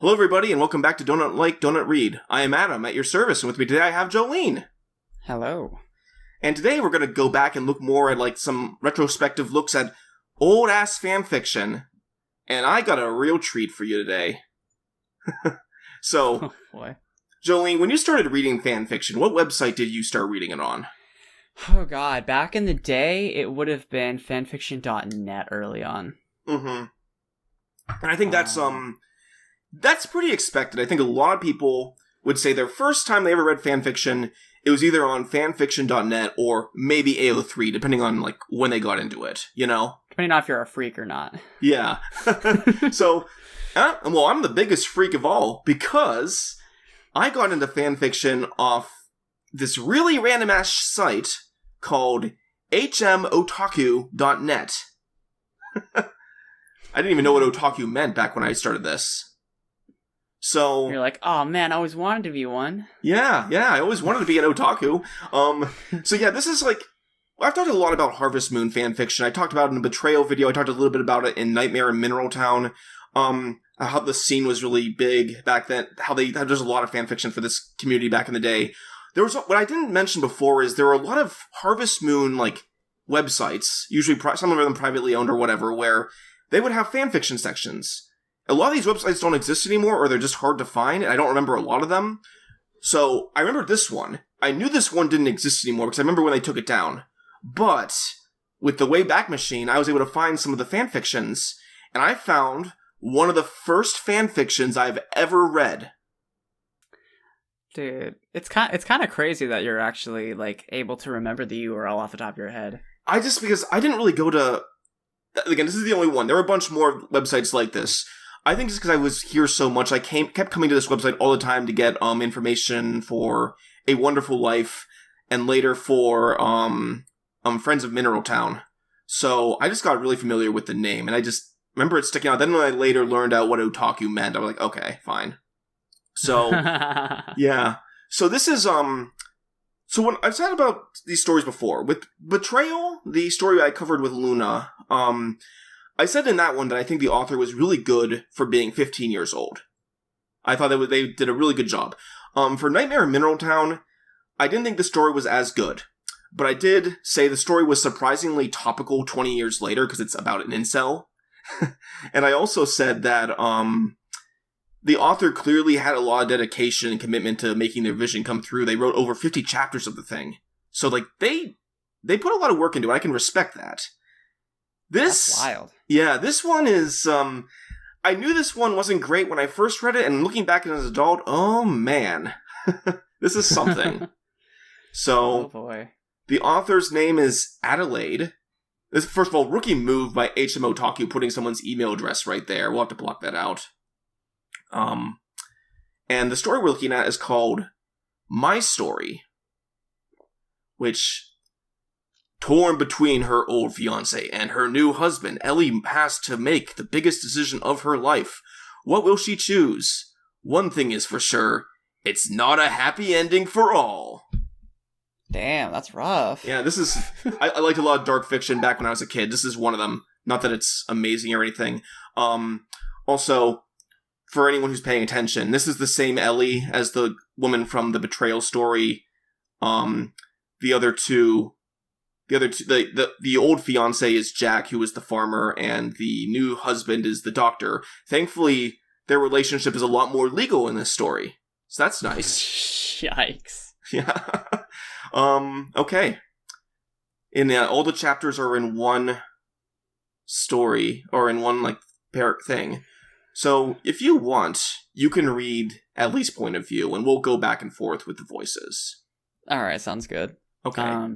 Hello, everybody, and welcome back to Donut Like, Donut Read. I am Adam, at your service, and with me today I have Jolene. Hello. And today we're going to go back and look more at, some retrospective looks at old-ass fanfiction. And I got a real treat for you today. So, Oh, boy. Jolene, when you started reading fanfiction, what website did you start reading it on? Oh, God. Back in the day, it would have been fanfiction.net early on. Mm-hmm. And I think that's pretty expected. I think a lot of people would say their first time they ever read fanfiction, it was either on fanfiction.net or maybe AO3, depending on, when they got into it, you know? Depending on if you're a freak or not. Yeah. So, I'm the biggest freak of all, because I got into fanfiction off this really random-ass site called hmotaku.net. I didn't even know what otaku meant back when I started this. So you're like, oh man, I always wanted to be one. Yeah, I always wanted to be an otaku. So yeah, this is I've talked a lot about Harvest Moon fanfiction. I talked about it in a Betrayal video. I talked a little bit about it in Nightmare in Mineral Town. How the scene was really big back then. There's a lot of fanfiction for this community back in the day. What I didn't mention before is there were a lot of Harvest Moon websites, usually some of them privately owned or whatever, where they would have fanfiction sections. A lot of these websites don't exist anymore, or they're just hard to find, and I don't remember a lot of them. So, I remember this one. I knew this one didn't exist anymore, because I remember when they took it down. But, with the Wayback Machine, I was able to find some of the fanfictions, and I found one of the first fanfictions I've ever read. Dude, it's kind of crazy that you're actually, able to remember the URL off the top of your head. Because I didn't really go to... Again, this is the only one. There were a bunch more websites like this. I think just because I was here so much, I kept coming to this website all the time to get information for A Wonderful Life, and later for Friends of Mineral Town. So I just got really familiar with the name, and I just remember it sticking out. Then when I later learned out what otaku meant, I was like, okay, fine. So, yeah. So this is, so when I've said about these stories before, with Betrayal, the story I covered with Luna, I said in that one that I think the author was really good for being 15 years old. I thought they did a really good job. For Nightmare in Mineral Town, I didn't think the story was as good. But I did say the story was surprisingly topical 20 years later, because it's about an incel. And I also said that the author clearly had a lot of dedication and commitment to making their vision come through. They wrote over 50 chapters of the thing. So, they put a lot of work into it. I can respect that. That's wild. Yeah, this one is, I knew this one wasn't great when I first read it, and looking back as an adult, oh man, this is something. So, oh boy. The author's name is Adelaide. This, first of all, rookie move by HM Otaku, putting someone's email address right there. We'll have to block that out. And the story we're looking at is called My Story, which... Torn between her old fiancé and her new husband, Ellie has to make the biggest decision of her life. What will she choose? One thing is for sure, it's not a happy ending for all. Damn, that's rough. Yeah, this is... I liked a lot of dark fiction back when I was a kid. This is one of them. Not that it's amazing or anything. Also, for anyone who's paying attention, this is the same Ellie as the woman from the Betrayal story. The old fiancé is Jack, who is the farmer, and the new husband is the doctor. Thankfully, their relationship is a lot more legal in this story. So that's nice. Yikes. Yeah. Okay. All the chapters are in one story, or in one, thing. So, if you want, you can read Ellie's point of view, and we'll go back and forth with the voices. Alright, sounds good. Okay.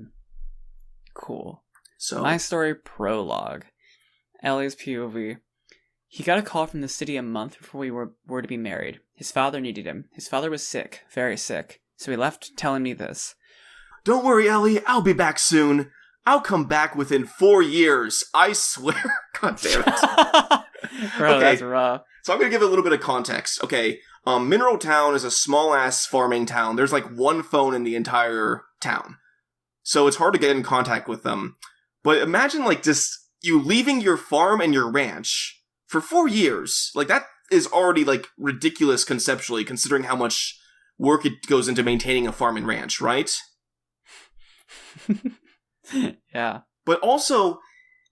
Cool. So, My Story Prologue. Ellie's POV. He got a call from the city a month before we were to be married. His father needed him. His father was sick, very sick. So he left telling me this. Don't worry, Ellie. I'll be back soon. I'll come back within 4 years. I swear. God damn it. Bro, okay. That's rough. So I'm going to give a little bit of context. Okay. Mineral Town is a small-ass farming town. There's one phone in the entire town. So it's hard to get in contact with them. But imagine, just you leaving your farm and your ranch for 4 years. That is already, like, ridiculous conceptually, considering how much work it goes into maintaining a farm and ranch, right? Yeah. But also,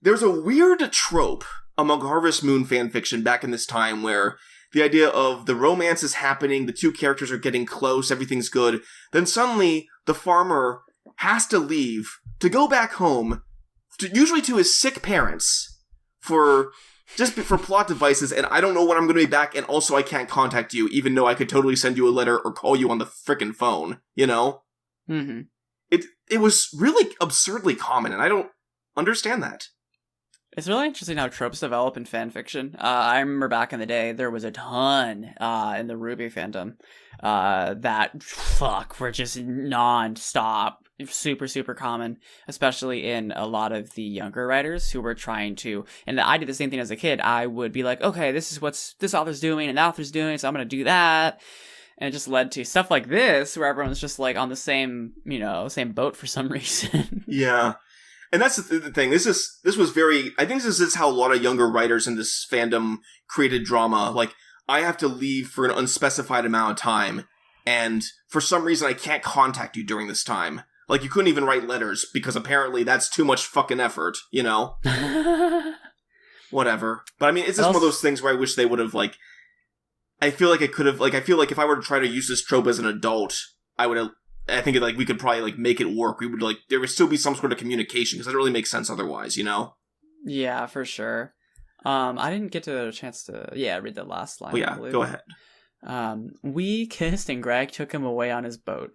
there's a weird trope among Harvest Moon fanfiction back in this time where the idea of the romance is happening, the two characters are getting close, everything's good, then suddenly the farmer has to leave to go back home, usually to his sick parents, for plot devices, and I don't know when I'm going to be back, and also I can't contact you, even though I could totally send you a letter or call you on the frickin' phone, you know? Mm-hmm. It was really absurdly common, and I don't understand that. It's really interesting how tropes develop in fanfiction. I remember back in the day, there was a ton in the Ruby fandom that were just non-stop, super, super common, especially in a lot of the younger writers who were trying to, and I did the same thing as a kid. I would be like, okay, this is what this author's doing and that author's doing, so I'm going to do that. And it just led to stuff like this, where everyone's just like on the same boat for some reason. Yeah. And that's the thing. This was very, I think this is how a lot of younger writers in this fandom created drama. Like, I have to leave for an unspecified amount of time, and for some reason I can't contact you during this time. Like, you couldn't even write letters, because apparently that's too much fucking effort, you know? Whatever. But I mean, it's just one of those things where I wish they would have, like, I feel like if I were to try to use this trope as an adult, I think we could probably, like, make it work. There would still be some sort of communication, because it doesn't really make sense otherwise, you know? Yeah, for sure. I didn't get a chance to, read the last line. Oh, yeah, go ahead. We kissed and Greg took him away on his boat.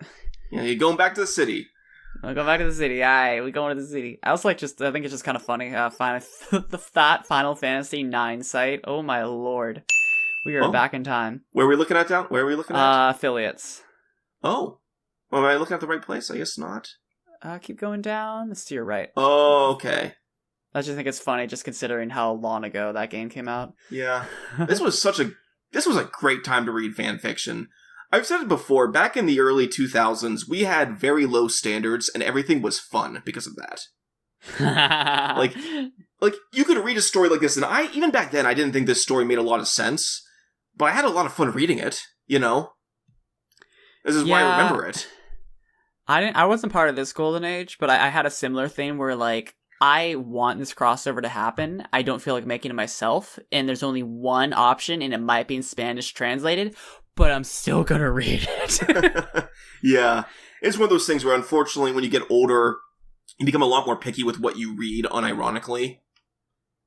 Yeah, you're going back to the city. I'll go back to the city. Alright, we going to the city. I think it's just kind of funny. That Final Fantasy 9 site. Oh my lord. We are back in time. Where are we looking at, down? Where are we looking at? Affiliates. Oh. Well, am I looking at the right place? I guess not. Keep going down. It's to your right. Oh, okay. I just think it's funny, just considering how long ago that game came out. Yeah. This was a great time to read fan fiction. I've said it before, back in the early 2000s, we had very low standards, and everything was fun because of that. Like, you could read a story like this, and even back then, I didn't think this story made a lot of sense, but I had a lot of fun reading it, you know? This is why I remember it. I wasn't part of this golden age, but I had a similar thing where, like, I want this crossover to happen. I don't feel like making it myself, and there's only one option, and it might be in Spanish translated, but I'm still gonna read it. Yeah. It's one of those things where, unfortunately, when you get older, you become a lot more picky with what you read, unironically.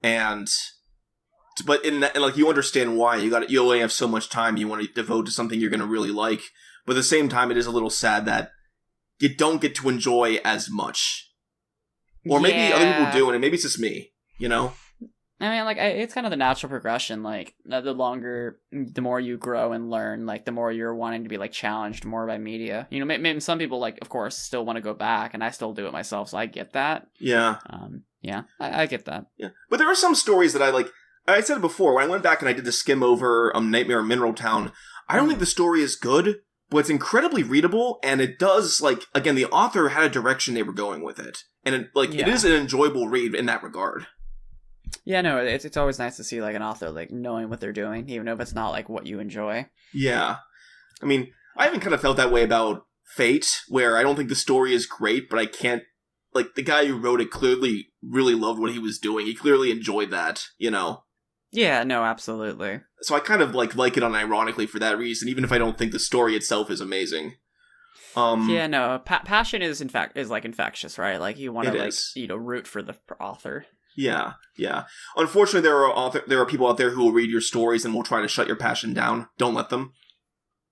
But you understand why. You only have so much time you want to devote to something you're gonna really like. But at the same time, it is a little sad that you don't get to enjoy as much. Or maybe other people do, and maybe it's just me, you know? I mean, like, it's kind of the natural progression. Like, the more you grow and learn, like, the more you're wanting to be, like, challenged more by media. You know, maybe some people, like, of course, still want to go back, and I still do it myself, so I get that. Yeah. I get that. Yeah. But there are some stories that I said it before, when I went back and I did the skim over Nightmare in Mineral Town, I don't think the story is good, but it's incredibly readable, and it does, like, again, the author had a direction they were going with it. And, it is an enjoyable read in that regard. Yeah, no, it's always nice to see, like, an author, like, knowing what they're doing, even if it's not, like, what you enjoy. Yeah. I mean, I even kind of felt that way about Fate, where I don't think the story is great, but I can't, like, the guy who wrote it clearly really loved what he was doing. He clearly enjoyed that, you know? Yeah, no, absolutely. So I kind of, like it unironically for that reason, even if I don't think the story itself is amazing. Yeah, no, passion is infectious, right? Like, you want to, root for the author. Yeah. Unfortunately, there are people out there who will read your stories and will try to shut your passion down. Don't let them.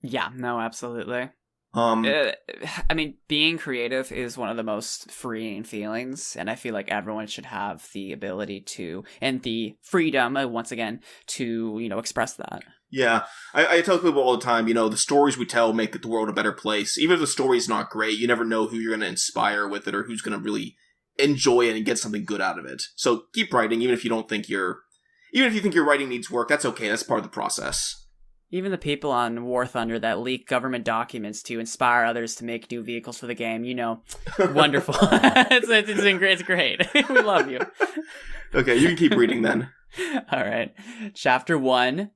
Yeah, no, absolutely. I mean, being creative is one of the most freeing feelings, and I feel like everyone should have the ability to, and the freedom, once again, to, express that. Yeah, I tell people all the time, the stories we tell make the world a better place. Even if the story's not great, you never know who you're going to inspire with it or who's going to really enjoy it and get something good out of it. So keep writing, even if you think your writing needs work. That's okay. That's part of the process. Even the people on War Thunder that leak government documents to inspire others to make new vehicles for the game, wonderful. It's great. We love you. Okay, you can keep reading then. All right. Chapter 1,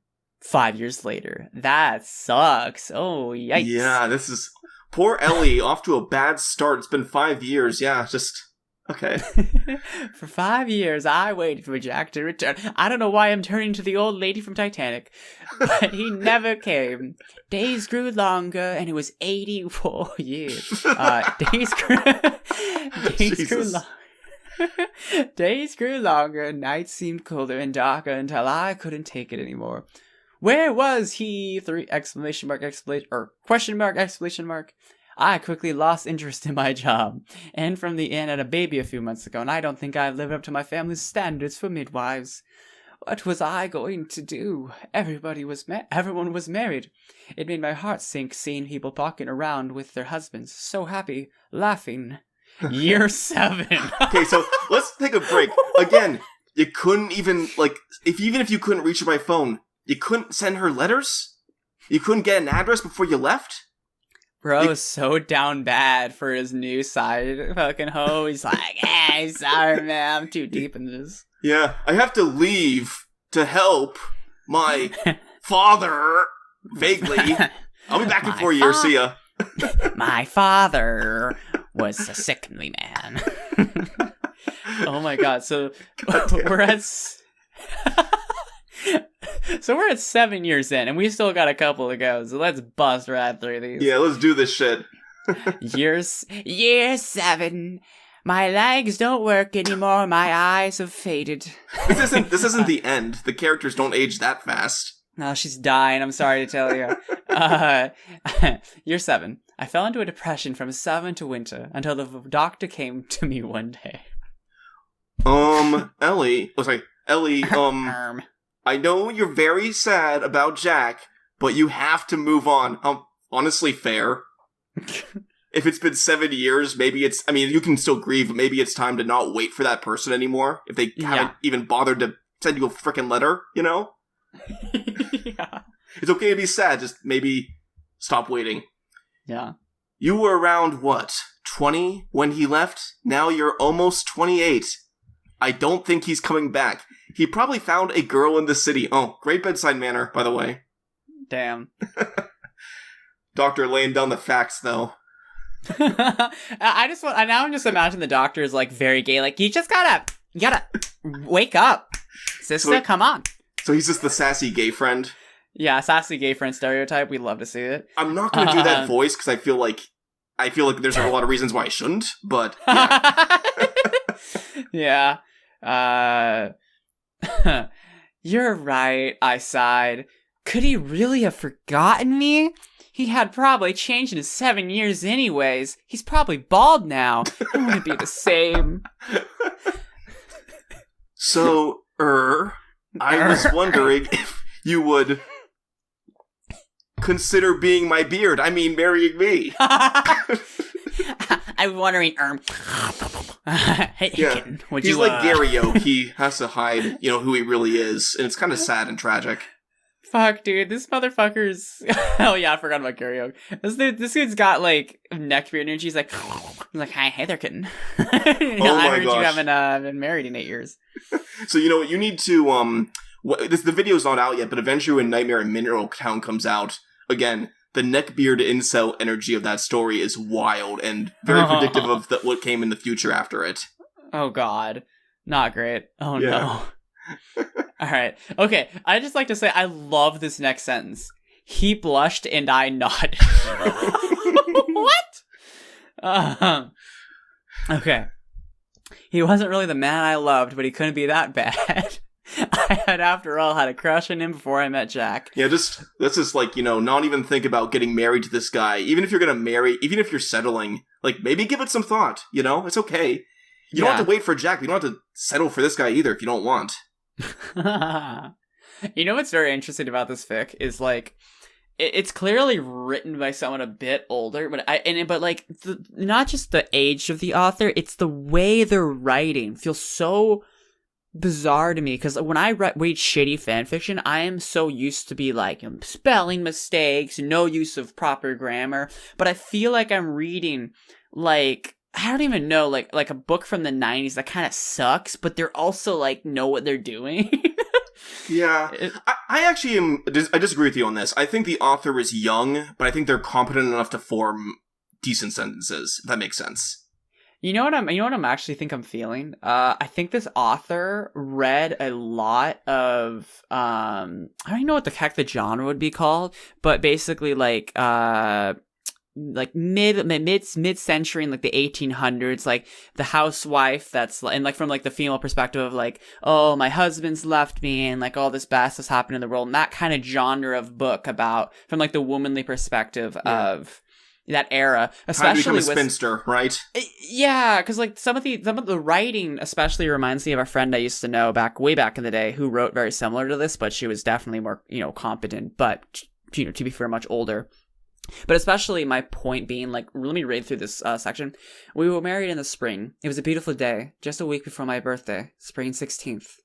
5 years later. That sucks. Oh, yikes. Yeah, this is... Poor Ellie, off to a bad start. It's been 5 years. Yeah, just... Okay. For 5 years, I waited for Jack to return. I don't know why I'm turning to the old lady from Titanic, but he never came. Days grew longer, and it was 84 years. Days grew longer, nights seemed colder and darker until I couldn't take it anymore. Where was he? Exclamation mark, or question mark, exclamation mark. I quickly lost interest in my job, and from the inn had a baby a few months ago, and I don't think I've lived up to my family's standards for midwives. What was I going to do? Everyone was married. It made my heart sink seeing people walking around with their husbands, so happy, laughing. Year 7. Okay, so let's take a break. Again, you couldn't even, like, even if you couldn't reach her by phone, you couldn't send her letters? You couldn't get an address before you left? Bro is so down bad for his new side fucking hoe. He's like, hey, sorry, man, I'm too deep in this. Yeah, I have to leave to help my father, vaguely. I'll be back in 4 years, see ya. My father was a sickly man. Oh my god, so we're at... So we're at 7 years in, and we still got a couple to go, so let's bust right through these. Yeah, let's do this shit. Year 7. My legs don't work anymore, my eyes have faded. This isn't the end. The characters don't age that fast. No, she's dying, I'm sorry to tell you. Year 7. I fell into a depression from summer to winter, until the doctor came to me one day. Ellie, I know you're very sad about Jack, but you have to move on. Honestly, fair. If it's been 7 years, maybe it's... I mean, you can still grieve, but maybe it's time to not wait for that person anymore. If they haven't even bothered to send you a frickin' letter, you know? Yeah. It's okay to be sad, just maybe stop waiting. Yeah. You were around, what, 20 when he left? Now you're almost 28. I don't think he's coming back. He probably found a girl in the city. Oh, great bedside manner, by the way. Damn. Doctor laying down the facts, though. Now I'm just imagining the doctor is like very gay, like you gotta wake up, sister, come on. So he's just the sassy gay friend? Yeah, sassy gay friend stereotype. We love to see it. I'm not gonna do that voice because I feel like there's a lot of reasons why I shouldn't, but yeah. Yeah. You're right, I sighed. Could he really have forgotten me? He had probably changed in 7 years anyways. He's probably bald now. It wouldn't be the same. So, I was wondering if you would consider being my beard. I mean, marrying me. I'm wondering, yeah. Would he's you, like Gary Oak. He has to hide, who he really is, and it's kind of sad and tragic. Fuck, dude, this motherfucker's... Oh, yeah, I forgot about karaoke. This dude's got, like, neck beard, and she's like, hey there, kitten. I heard you haven't been married in 8 years. So, you need to, the video's not out yet, but eventually when Nightmare in Mineral Town comes out, again, the neckbeard incel energy of that story is wild, and very predictive of what came in the future after it. Oh, God. Not great. Oh, yeah. No. Alright. Okay, I'd just like to say I love this next sentence. He blushed and I nodded. What? Okay. He wasn't really the man I loved, but he couldn't be that bad. I had, after all, had a crush on him before I met Jack. Yeah, let's just, not even think about getting married to this guy. Even if you're gonna marry, even if you're settling, maybe give it some thought, It's okay. You don't have to wait for Jack. You don't have to settle for this guy either if you don't want. What's very interesting about this fic is it's clearly written by someone a bit older, but not just the age of the author, it's the way they're writing feels so bizarre to me, because when I read shitty fanfiction, I am so used to be spelling mistakes, no use of proper grammar, but I feel like I'm reading I don't even know, like a book from the 90s that kind of sucks, but they're also, know what they're doing. Yeah. I actually I disagree with you on this. I think the author is young, but I think they're competent enough to form decent sentences, if that makes sense. You know what I'm actually think I'm feeling? I think this author read a lot of I don't even know what the heck the genre would be called, but basically like mid-century in like the 1800s, like the housewife that's, and like from like the female perspective of like, oh, my husband's left me and like all this bad stuff's happened in the world, and that kind of genre of book about from like the womanly perspective of that era, especially Time to become a spinster, right? Yeah, because like some of the writing especially reminds me of a friend I used to know way back in the day who wrote very similar to this, but she was definitely more competent, but to be fair, much older. But especially my point being, like, let me read through this section. We were married in the spring. It was a beautiful day, just a week before my birthday, spring 16th.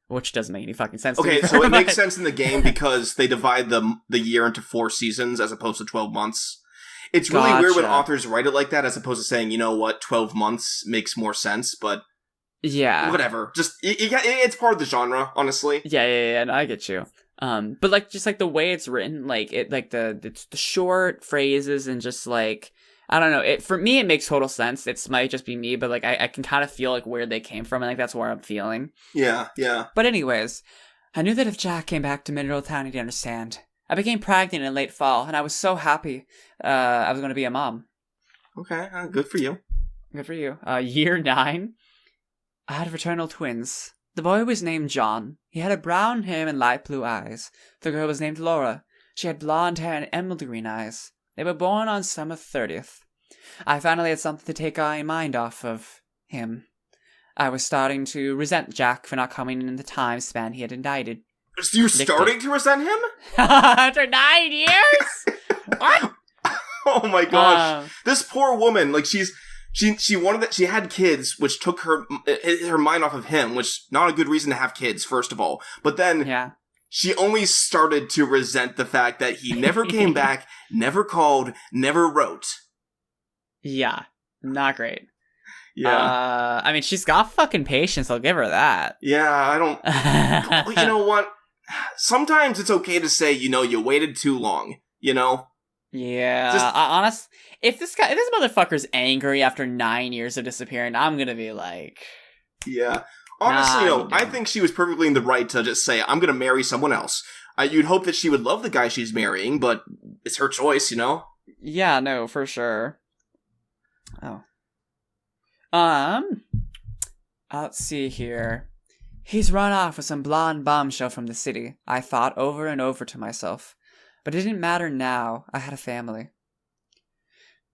Which doesn't make any fucking sense. Okay, so it makes sense in the game because they divide the year into 4 seasons as opposed to 12 months. It's really weird when authors write it like that as opposed to saying, you know what, 12 months makes more sense, but yeah, whatever. Just it's part of the genre, honestly. Yeah, and I get you. But like just like the way it's written, like it, like the short phrases and just like I don't know. For me, it makes total sense. It might just be me, but like I can kind of feel like where they came from, and like that's where I'm feeling. Yeah. But anyways, I knew that if Jack came back to Mineral Town, he'd understand. I became pregnant in late fall, and I was so happy. I was going to be a mom. Okay, good for you. Good for you. Year 9, I had fraternal twins. The boy was named John. He had a brown hair and light blue eyes. The girl was named Laura. She had blonde hair and emerald green eyes. They were born on summer 30th. I finally had something to take my mind off of him. I was starting to resent Jack for not coming in the time span he had indicted. So you're starting to resent him? After 9 years? What? Oh my gosh. This poor woman, like she wanted that she had kids, which took her mind off of him, which not a good reason to have kids, first of all. But then she only started to resent the fact that he never came back, never called, never wrote. Yeah, not great. Yeah. I mean, she's got fucking patience, I'll give her that. Yeah, I don't... You know what? Sometimes it's okay to say, you waited too long, Yeah, if this motherfucker's angry after 9 years of disappearing, I'm gonna be like... Yeah. Honestly, I think she was perfectly in the right to just say, I'm gonna marry someone else. You'd hope that she would love the guy she's marrying, but it's her choice, Yeah, no, for sure. Oh. Let's see here. He's run off with some blonde bombshell from the city, I thought over and over to myself. But it didn't matter now. I had a family.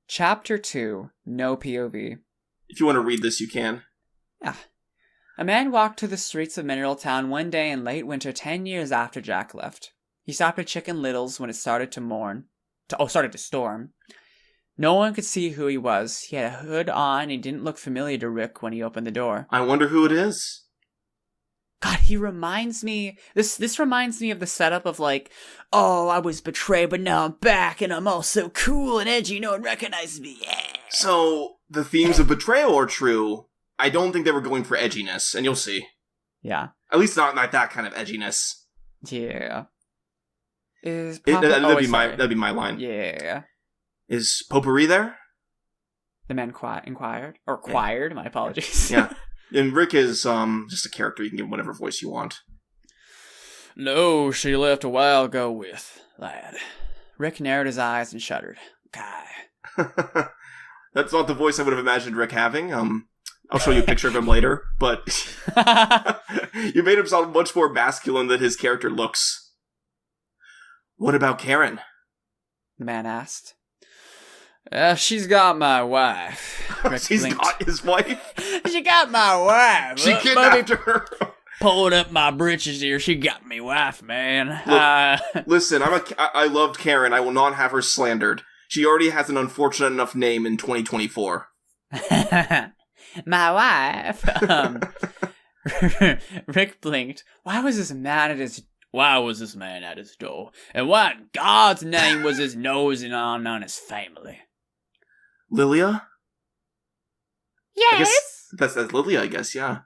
Chapter 2. No POV. If you want to read this, you can. Yeah. A man walked through the streets of Mineral Town one day in late winter 10 years after Jack left. He stopped at Chicken Little's when it started to storm. No one could see who he was. He had a hood on and he didn't look familiar to Rick when he opened the door. I wonder who it is. God, he reminds me... This reminds me of the setup of like, oh, I was betrayed, but now I'm back, and I'm all so cool and edgy, no one recognizes me. Yeah. So, the themes of betrayal are true. I don't think they were going for edginess, and you'll see. Yeah. At least not that kind of edginess. Yeah. That'd be my line. Yeah. Is Potpourri there? The man inquired. Or quired, my apologies. Yeah. And Rick is just a character. You can give whatever voice you want. No, she left a while ago with, lad. Rick narrowed his eyes and shuddered. Okay. That's not the voice I would have imagined Rick having. I'll show you a picture of him later, but you made him sound much more masculine than his character looks. What about Karen? The man asked. She's got my wife. She's got his wife? She got my wife. She kidnapped her. Pulling up my britches here. She got me wife, man. Look, listen, I loved Karen. I will not have her slandered. She already has an unfortunate enough name in 2024. My wife. Rick blinked. Why was this man at his door? And what in God's name was his nosing on his family? Lilia? Yes? That's Lilia, I guess, yeah.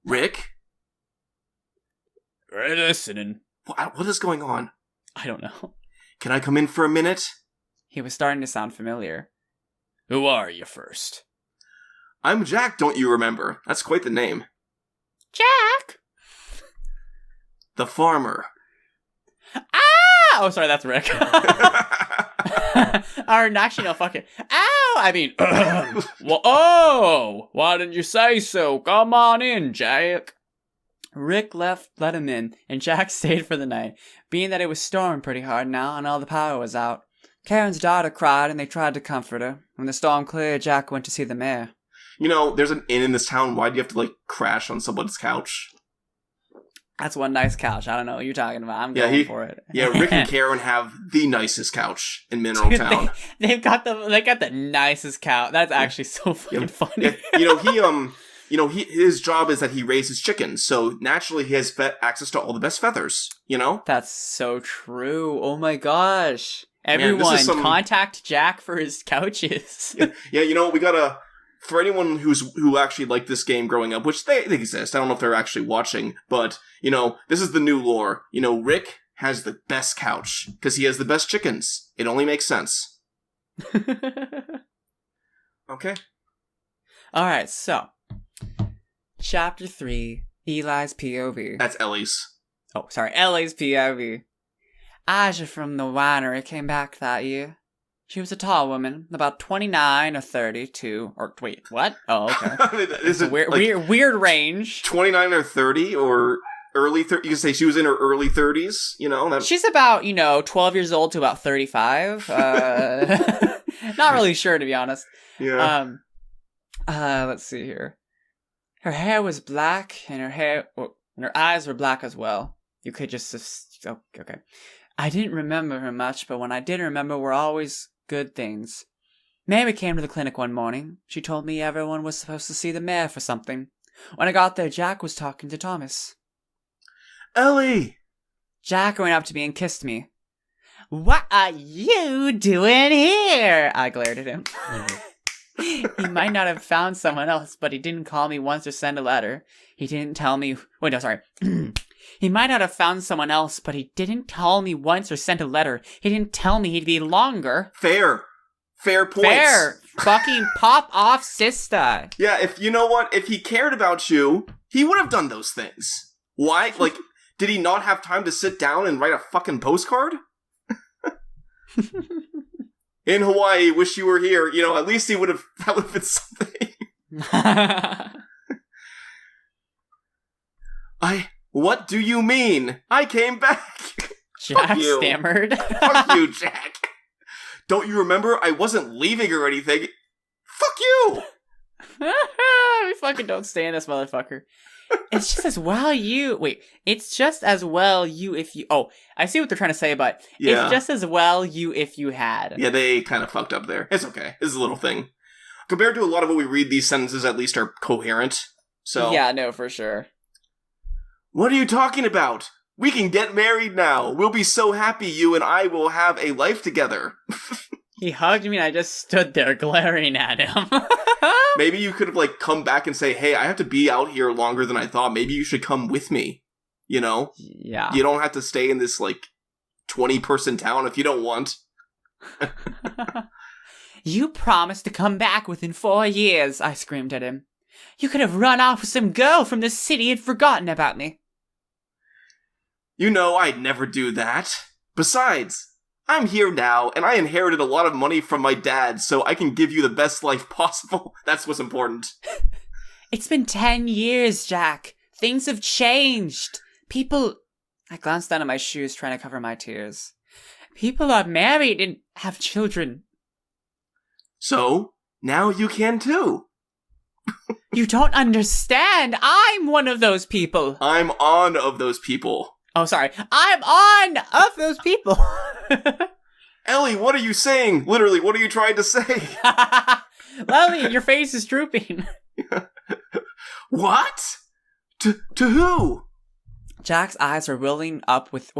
Rick? Listening. What is going on? I don't know. Can I come in for a minute? He was starting to sound familiar. Who are you first? I'm Jack, don't you remember? That's quite the name. Jack! The farmer. Ah! Oh, sorry, that's Rick. Or, actually, no, fuck it. Ow! I mean, well, oh! Why didn't you say so? Come on in, Jack. Rick let him in, and Jack stayed for the night, being that it was storming pretty hard now and all the power was out. Karen's daughter cried, and they tried to comfort her. When the storm cleared, Jack went to see the mayor. You know, there's an inn in this town. Why do you have to, like, crash on someone's couch? That's one nice couch. I don't know what you're talking about. I'm going for it. Yeah, Rick and Karen have the nicest couch in Mineral Dude, Town. They got the nicest couch. That's actually so fucking funny. Yeah, his job is that he raises chickens, so naturally he has access to all the best feathers, you know? That's so true. Oh my gosh. Everyone, contact Jack for his couches. Yeah, you know, we gotta... For anyone who actually liked this game growing up, which they exist, I don't know if they're actually watching, but, you know, this is the new lore. You know, Rick has the best couch, because he has the best chickens. It only makes sense. Okay. Alright, so... Chapter 3, Eli's POV. That's Ellie's. Oh, sorry, Ellie's POV. Aja from the winery came back that year. She was a tall woman, about 29 or 32. Or, wait, what? Oh, okay. Is it weird range. 29 or 30 or early 30s? You can say she was in her early 30s, you know? She's about, 12 years old to about 35. Not really sure, to be honest. Yeah. Let's see here. Her hair was black, and her eyes were black as well. You could just... Oh, okay. I didn't remember her much, but when I did remember were always good things. Mary came to the clinic one morning. She told me everyone was supposed to see the mayor for something. When I got there, Jack was talking to Thomas. Ellie! Jack went up to me and kissed me. What are you doing here? I glared at him. He might not have found someone else, but he didn't call me once or send a letter. He didn't tell me... Wait, no, sorry. He might not have found someone else, but he didn't call me once or sent a letter. He didn't tell me he'd be longer. Fair points. Fair. Fucking pop off, sister. Yeah, if you know what? If he cared about you, he would have done those things. Why? Like, did he not have time to sit down and write a fucking postcard? In Hawaii, wish you were here. You know, at least that would have been something. What do you mean? I came back. Jack stammered. Fuck you, Jack. Don't you remember? I wasn't leaving or anything. Fuck you. We fucking don't stand this motherfucker. It's just as well you... Wait, it's just as well you if you... Oh, I see what they're trying to say, but it's just as well you if you had. Yeah, they kind of fucked up there. It's okay. This is a little thing. Compared to a lot of what we read, these sentences at least are coherent. So yeah, no, for sure. What are you talking about? We can get married now. We'll be so happy you and I will have a life together. He hugged me and I just stood there glaring at him. Maybe you could have, come back and say, hey, I have to be out here longer than I thought. Maybe you should come with me. You know? Yeah. You don't have to stay in this, 20-person town if you don't want. You promised to come back within 4 years, I screamed at him. You could have run off with some girl from the city and forgotten about me. You know I'd never do that. Besides, I'm here now, and I inherited a lot of money from my dad, so I can give you the best life possible. That's what's important. It's been 10 years, Jack. Things have changed. People... I glanced down at my shoes, trying to cover my tears. People are married and have children. So, now you can too. You don't understand. I'm one of those people. I'm on of those people. Oh, sorry. I'm on of those people. Ellie, what are you saying? Literally, what are you trying to say? Ellie, your face is drooping. What? To who? Jack's eyes were welling up with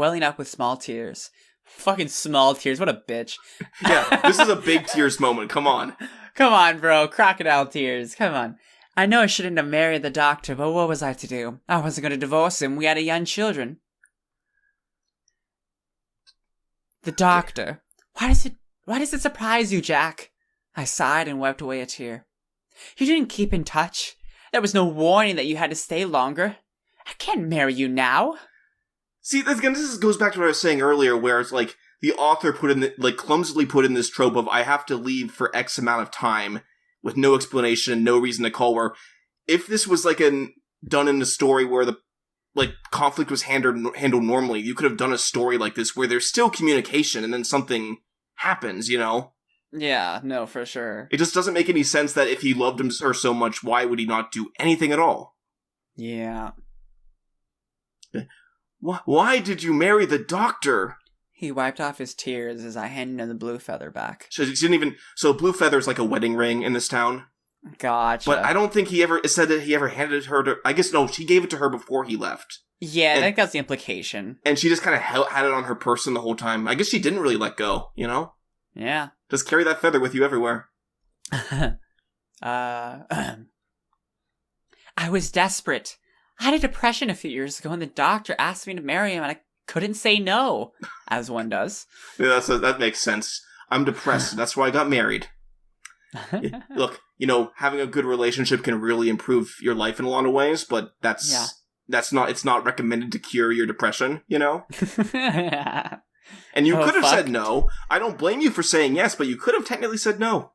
small tears. Fucking small tears. What a bitch. Yeah, this is a big tears moment. Come on. Come on, bro. Crocodile tears. Come on. I know I shouldn't have married the doctor, but what was I to do? I wasn't going to divorce him. We had a young children. The doctor. Why does it surprise you, Jack? I sighed and wiped away a tear. You didn't keep in touch. There was no warning that you had to stay longer. I can't marry you now. See, this goes back to what I was saying earlier, where it's like, the author clumsily put in this trope of, I have to leave for X amount of time, with no explanation, no reason to call, where, if this was, like, done in a story where the, like, conflict was handled normally, you could have done a story like this, where there's still communication, and then something happens, you know? Yeah, no, for sure. It just doesn't make any sense that if he loved her so much, why would he not do anything at all? Yeah. Why did you marry the doctor? He wiped off his tears as I handed him the blue feather back. So blue feather's like a wedding ring in this town? Gotcha. But I don't think he ever said that he ever handed her to... I guess, no, she gave it to her before he left. Yeah, I think that's the implication. And she just kind of had it on her person the whole time. I guess she didn't really let go, you know? Yeah. Just carry that feather with you everywhere. I was desperate. I had a depression a few years ago, and the doctor asked me to marry him, and I couldn't say no, as one does. Yeah, that makes sense. I'm depressed. That's why I got married. Look, you know, having a good relationship can really improve your life in a lot of ways, but it's not recommended to cure your depression, you know? And you could have said no. I don't blame you for saying yes, but you could have technically said no.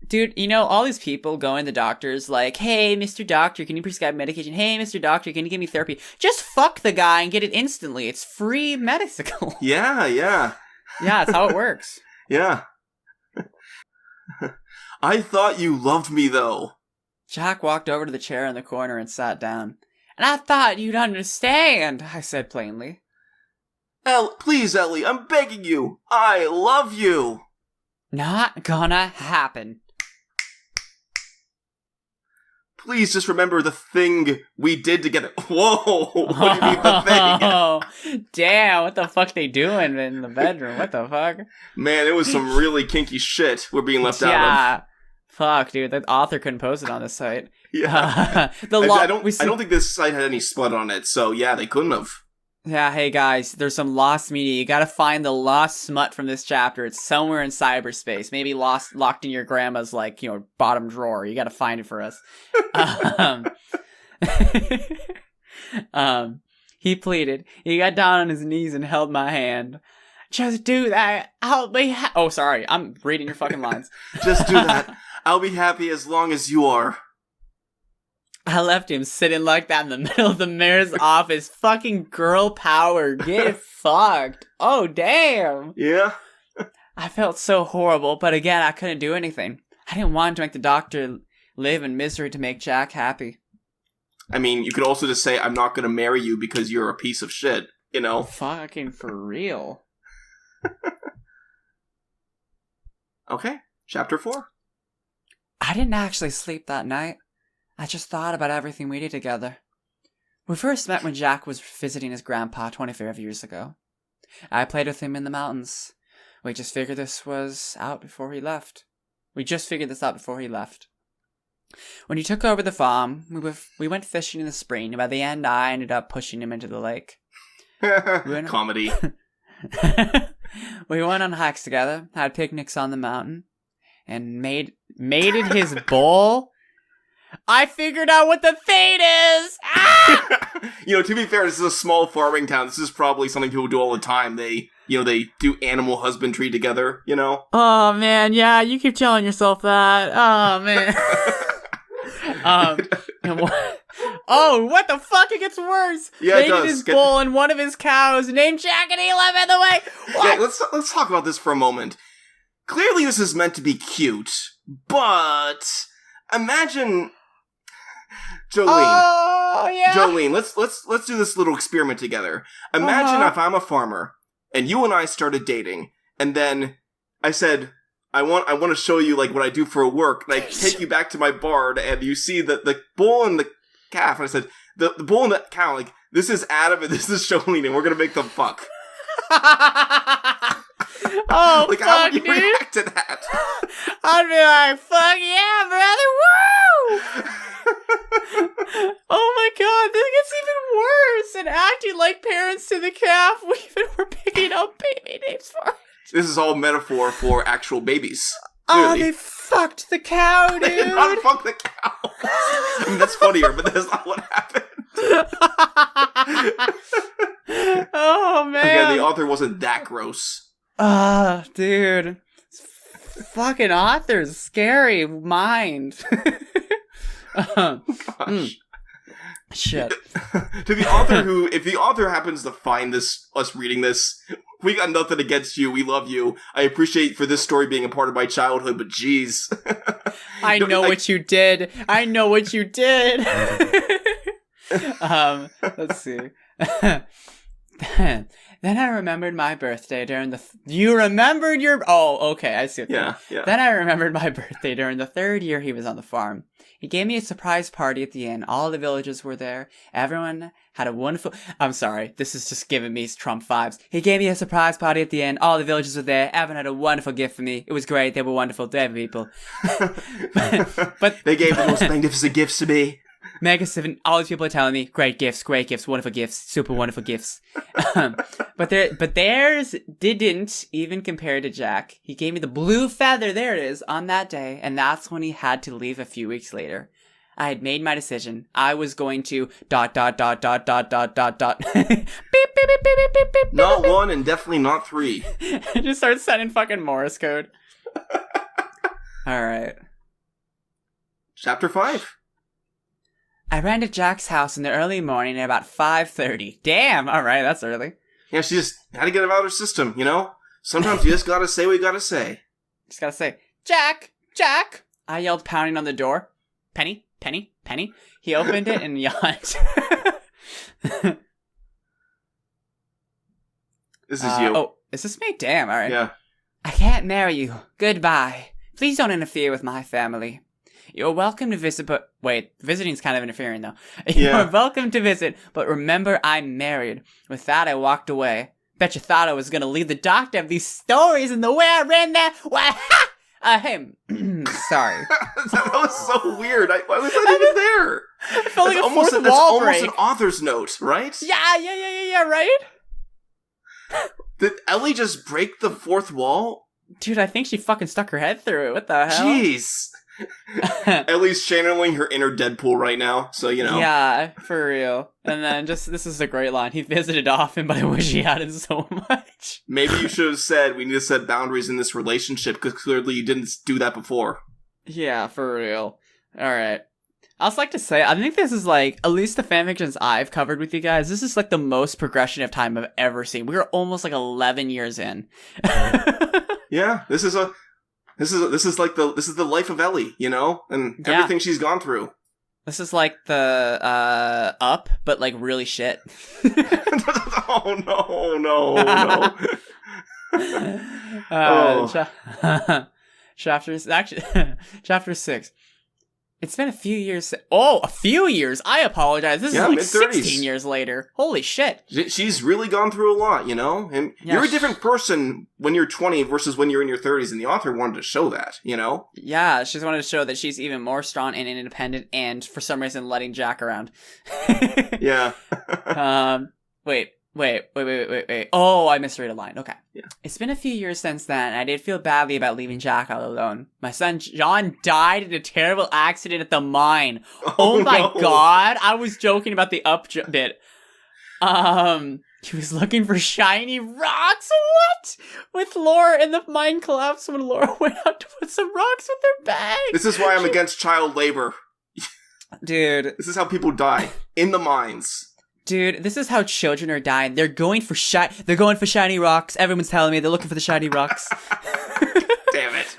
Dude, you know, all these people going to doctors like, hey, Mr. Doctor, can you prescribe medication? Hey, Mr. Doctor, can you give me therapy? Just fuck the guy and get it instantly. It's free medical. Yeah. Yeah, that's how it works. Yeah. I thought you loved me, though. Jack walked over to the chair in the corner and sat down. And I thought you'd understand, I said plainly. Please, Ellie, I'm begging you. I love you. Not gonna happen. Please just remember the thing we did together. Whoa! What do you mean the thing? Oh, damn, what the fuck they doing in the bedroom? What the fuck? Man, it was some really kinky shit we're being left out of. Yeah. Fuck, dude, the author couldn't post it on the site. Yeah. I don't think this site had any smut on it, so yeah, they couldn't have. Yeah, hey guys, there's some lost media. You gotta find the lost smut from this chapter. It's somewhere in cyberspace. Maybe locked in your grandma's, like, you know, bottom drawer. You gotta find it for us. He pleaded. He got down on his knees and held my hand. Just do that. I'll be oh, sorry. I'm reading your fucking lines. Just do that. I'll be happy as long as you are. I left him sitting like that in the middle of the mayor's office. Fucking girl power. Get fucked. Oh, damn. Yeah. I felt so horrible, but again, I couldn't do anything. I didn't want to make the doctor live in misery to make Jack happy. I mean, you could also just say, I'm not going to marry you because you're a piece of shit, you know? Fucking for real. Okay, chapter 4. I didn't actually sleep that night. I just thought about everything we did together. We first met when Jack was visiting his grandpa 25 years ago. I played with him in the mountains. We just figured this out before he left. When he took over the farm, we went fishing in the spring, and by the end I ended up pushing him into the lake. Comedy. We went on hikes together, had picnics on the mountain, and mated his bull. I figured out what the fate is! Ah! You know, to be fair, this is a small farming town. This is probably something people do all the time. They do animal husbandry together, you know? Oh, man, yeah, you keep telling yourself that. Oh, man. What the fuck? It gets worse. Yeah, it does. His bull and one of his cows named Jack and he left by the way. What? Yeah, let's talk about this for a moment. Clearly this is meant to be cute, but imagine Jolene. Oh, yeah. Jolene, let's do this little experiment together. Imagine if I'm a farmer and you and I started dating, and then I said, I want to show you like what I do for work, and I take you back to my barn, and you see the bull and the calf, and I said, the bull and the cow, like, this is Adam and this is Jolene, and we're gonna make them fuck. Oh, like, fuck, how would you dude. react to that? I'd be like, fuck yeah, brother, woo! Oh my god, this gets even worse. And acting like parents to the calf, we even were picking up baby names for it. This is all metaphor for actual babies. Oh, Clearly. they fucked the cow, dude. They did not fuck the cow. I mean, that's funnier, but that's not what happened. Oh, man. Again, the author wasn't that gross. Dude. Fucking author's scary mind. Gosh. Shit. To the author who, if the author happens to find this, us reading this, we got nothing against you. We love you. I appreciate for this story being a part of my childhood, but geez. I know what you did. I know what you did. Let's see. Then I remembered my birthday during the... You remembered your... Oh, okay, I see. Yeah. Then I remembered my birthday during the 3rd year he was on the farm. He gave me a surprise party at the inn. All the villagers were there. Everyone had a wonderful... I'm sorry, this is just giving me Trump vibes. He gave me a surprise party at the inn. All the villagers were there. Everyone had a wonderful gift for me. It was great. They were wonderful. They were people. but they gave the most magnificent gifts to me. Magnificent. All these people are telling me great gifts, wonderful gifts, super wonderful gifts. But theirs didn't even compare to Jack. He gave me the blue feather. There it is on that day, and that's when he had to leave a few weeks later. I had made my decision. I was going to ... beep, beep, beep, beep, beep, beep, Not 1 and definitely not 3. I just started sending fucking Morse code. All right. Chapter 5. I ran to Jack's house in the early morning at about 5:30. Damn, all right, that's early. Yeah, she just had to get it out of her system, you know? Sometimes you just gotta say what you gotta say. Just gotta say, Jack! Jack! I yelled, pounding on the door. Penny, Penny, Penny. He opened it and yawned. This is you. Oh, is this me? Damn, all right. Yeah. I can't marry you. Goodbye. Please don't interfere with my family. You're welcome to visit, but... Wait, visiting's kind of interfering, though. Yeah. You're welcome to visit, but remember I'm married. With that, I walked away. Bet you thought I was gonna leave the doctor of these stories and the way I ran there. Why, hey, sorry. That was so weird. Why was that even there? I felt like a fourth that's wall almost break. an author's note, right? Yeah, right? Did Ellie just break the fourth wall? Dude, I think she fucking stuck her head through it. What the hell? Jeez. Ellie's channeling her inner Deadpool right now, so you know. Yeah, for real. And then this is a great line. He visited often, but I wish he hadn't so much. Maybe you should have said, we need to set boundaries in this relationship, because clearly you didn't do that before. Yeah, for real. Alright. I also like to say, I think this is like, at least the fanfictions I've covered with you guys, this is like the most progression of time I've ever seen. We were almost like 11 years in. Yeah, this is the life of Ellie, you know, and everything she's gone through. This is like the Up, but like really shit. Oh no! Chapter 6. It's been a few years. A few years. I apologize. This is like mid-30s. 16 years later. Holy shit. She's really gone through a lot, you know? And you're a different person when you're 20 versus when you're in your 30s, and the author wanted to show that, you know? Yeah, she just wanted to show that she's even more strong and independent and, for some reason, letting Jack around. Yeah. Wait. Oh, I misread a line. Okay. Yeah. It's been a few years since then. I did feel badly about leaving Jack all alone. My son John died in a terrible accident at the mine. Oh my god. I was joking about the Up bit. He was looking for shiny rocks. What? With Laura, and the mine collapsed when Laura went out to put some rocks with her bag. This is why I'm against child labor. Dude. This is how people die. In the mines. Dude, this is how children are dying. They're going for shiny rocks. Everyone's telling me they're looking for the shiny rocks. Damn it.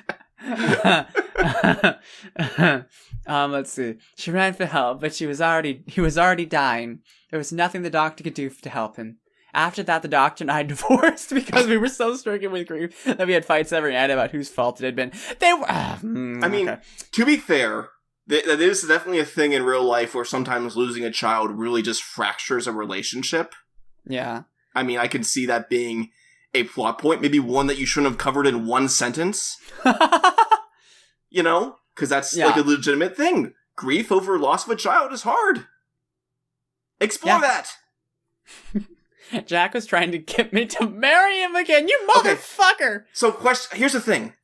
Let's see. She ran for help, but he was already dying. There was nothing the doctor could do to help him. After that, the doctor and I divorced because we were so stricken with grief that we had fights every night about whose fault it had been. They were. To be fair, that is definitely a thing in real life where sometimes losing a child really just fractures a relationship. Yeah. I mean, I can see that being a plot point, maybe one that you shouldn't have covered in one sentence. You know? Because that's like a legitimate thing. Grief over loss of a child is hard. Explore that! Jack was trying to get me to marry him again, you motherfucker! So, here's the thing.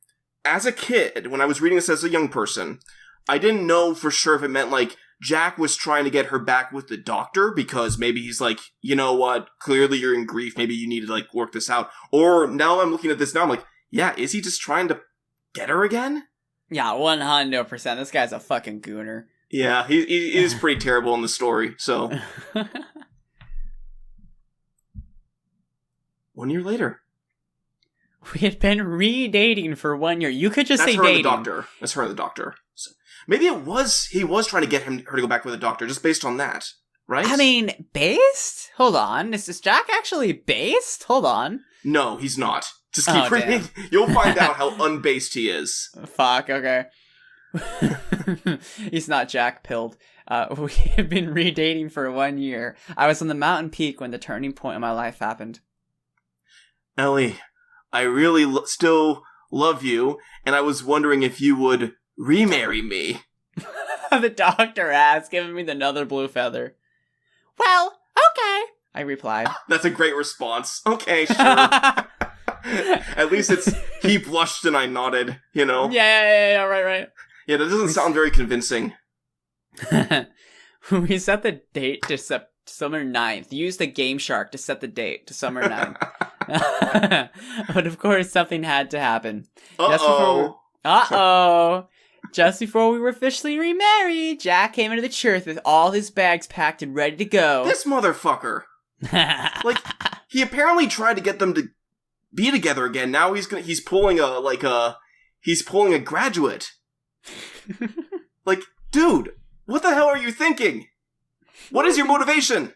As a kid, when I was reading this as a young person, I didn't know for sure if it meant, like, Jack was trying to get her back with the doctor because maybe he's like, you know what, clearly you're in grief, maybe you need to, like, work this out. Or now I'm looking at this now, I'm like, yeah, is he just trying to get her again? Yeah, 100%. This guy's a fucking gooner. Yeah, he is pretty terrible in the story, so. 1 year later. We had been re-dating for 1 year. You could just say dating. That's her and the doctor. So maybe he was trying to get her to go back with the doctor, just based on that, right? I mean, based? Hold on. Is Jack actually based? Hold on. No, he's not. Just keep reading. Damn. You'll find out how unbased he is. Fuck, okay. He's not Jack pilled. We have been re-dating for 1 year. I was on the mountain peak when the turning point in my life happened. Ellie, I really still love you, and I was wondering if you would remarry me. The doctor asked, giving me another blue feather. Well, okay, I replied. That's a great response. Okay, sure. At least it's, he blushed and I nodded, you know? Yeah, right. Yeah, that doesn't sound very convincing. We set the date to summer 9th. Used the Game Shark to set the date to summer 9th. But of course, something had to happen. Just before we were officially remarried, Jack came into the church with all his bags packed and ready to go. This motherfucker. Like, he apparently tried to get them to be together again. Now he's pulling a graduate. Like, dude, what the hell are you thinking? What is your motivation?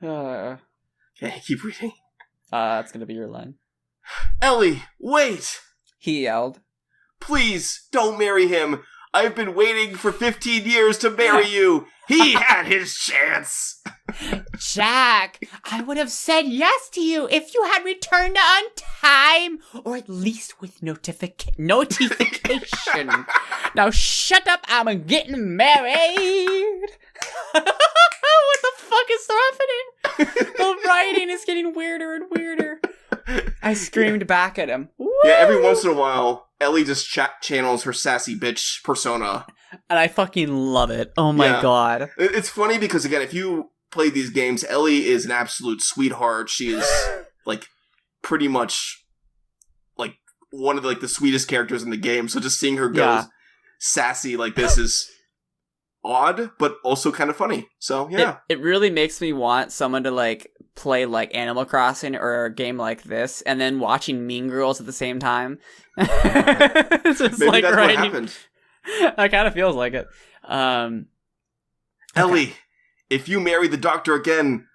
Okay, keep reading. That's gonna be your line. Ellie, wait! He yelled. Please, don't marry him. I've been waiting for 15 years to marry you. He had his chance. Jack, I would have said yes to you if you had returned on time, or at least with notification. Now shut up, I'm getting married. What the fuck is happening? The writing is getting weirder and weirder. I screamed back at him. Woo! Yeah, every once in a while, Ellie just channels her sassy bitch persona. And I fucking love it. Oh my god. It's funny because, again, if you play these games, Ellie is an absolute sweetheart. She is, like, pretty much, like, one of the sweetest characters in the game. So just seeing her go sassy like this is odd, but also kind of funny. So, yeah. It really makes me want someone to, like, play, like, Animal Crossing or a game like this, and then watching Mean Girls at the same time. It's just maybe that's what happened. That kind of feels like it. Ellie, if you marry the doctor again,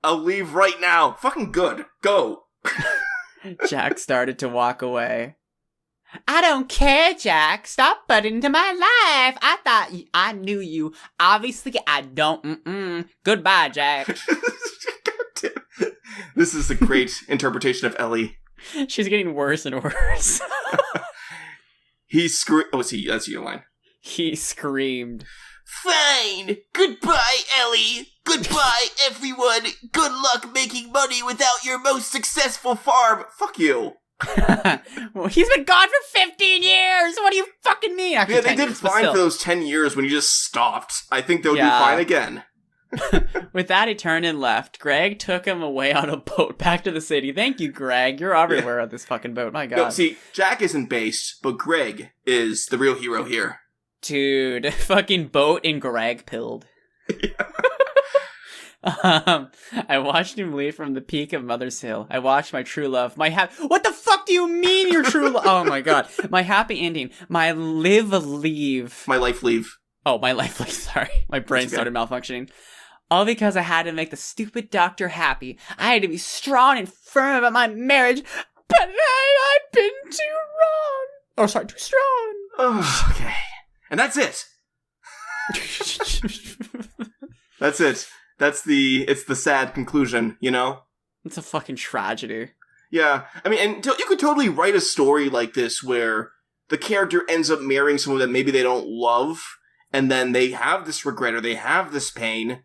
I'll leave right now. Fucking good. Go. Jack started to walk away. I don't care, Jack. Stop butting into my life. I thought I knew you. Obviously, I don't. Goodbye, Jack. This is a great interpretation of Ellie. She's getting worse and worse. He screamed. Oh, that's your line. He screamed. Fine. Goodbye, Ellie. Goodbye, everyone. Good luck making money without your most successful farm. Fuck you. Well, he's been gone for 15 years. What do you fucking mean? Actually, yeah, they did fine for those 10 years when you just stopped. I think they'll do fine again. With that, he turned and left. Greg took him away on a boat back to the city. Thank you, Greg. You're everywhere on this fucking boat. My god. No, see, Jack isn't based, but Greg is the real hero here. Dude, fucking boat and Greg pilled. I watched him leave from the peak of Mother's Hill. I watched my true love. What the fuck do you mean your true love? Oh my god. My happy ending. My leave. My life leave. Oh, my life leave. Sorry. My brain started malfunctioning. All because I had to make the stupid doctor happy. I had to be strong and firm about my marriage, but I'd been too wrong. Oh, sorry, too strong. Oh, okay. And that's it. That's it. It's the sad conclusion, you know? It's a fucking tragedy. Yeah. I mean, and you could totally write a story like this where the character ends up marrying someone that maybe they don't love, and then they have this regret or they have this pain,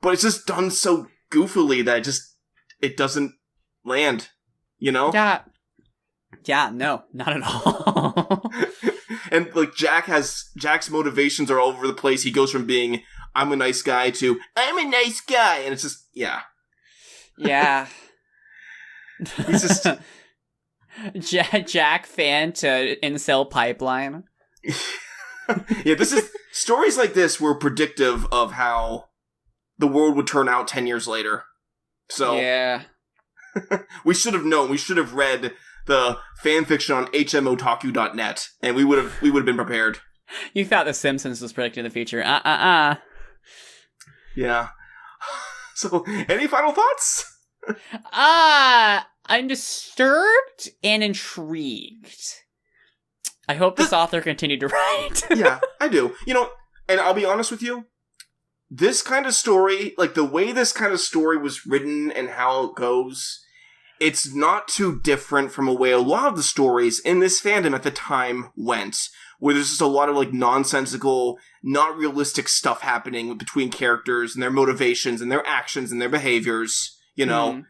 but it's just done so goofily that it doesn't land, you know? Yeah, no, not at all. And, like, Jack's motivations are all over the place. He goes from being, I'm a nice guy to, I'm a nice guy. And it's just, yeah. Yeah. He's just... Jack fan to incel pipeline. Yeah, stories like this were predictive of how the world would turn out 10 years later. So, yeah. We should have known. We should have read the fanfiction on hmotaku.net, and we would have been prepared. You thought The Simpsons was predicting the future. Yeah. So, any final thoughts? I'm disturbed and intrigued. I hope this author continued to write. Yeah, I do. You know, and I'll be honest with you, this kind of story, like the way this kind of story was written and how it goes, it's not too different from the way a lot of the stories in this fandom at the time went, where there's just a lot of like nonsensical, not realistic stuff happening between characters and their motivations and their actions and their behaviors, you know.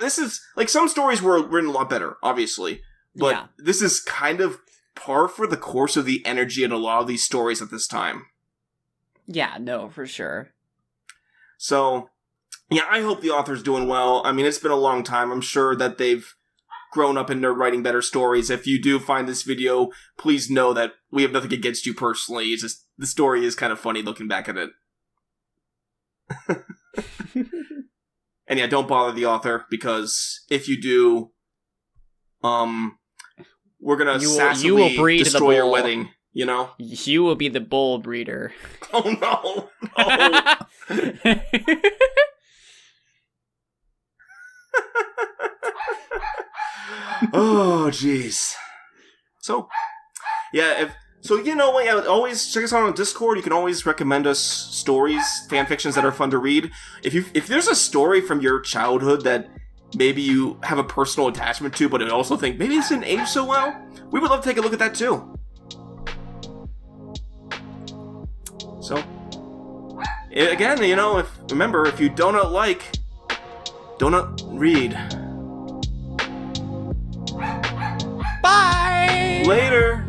This is, like, some stories were written a lot better, obviously, but This is kind of par for the course of the energy in a lot of these stories at this time. Yeah, no, for sure. So, yeah, I hope the author's doing well. I mean, it's been a long time. I'm sure that they've grown up and they're writing better stories. If you do find this video, please know that we have nothing against you personally. It's just, the story is kind of funny looking back at it. And yeah, don't bother the author, because if you do, we're gonna sassily destroy your wedding, you know? You will be the bull breeder. Oh no! No! Oh, jeez. So, yeah, you know what, always check us out on Discord. You can always recommend us stories, fanfictions that are fun to read. If there's a story from your childhood that maybe you have a personal attachment to, but you also think maybe this didn't age so well, we would love to take a look at that too. So, again, you know, remember, if you donut like, donut read. Bye! Later!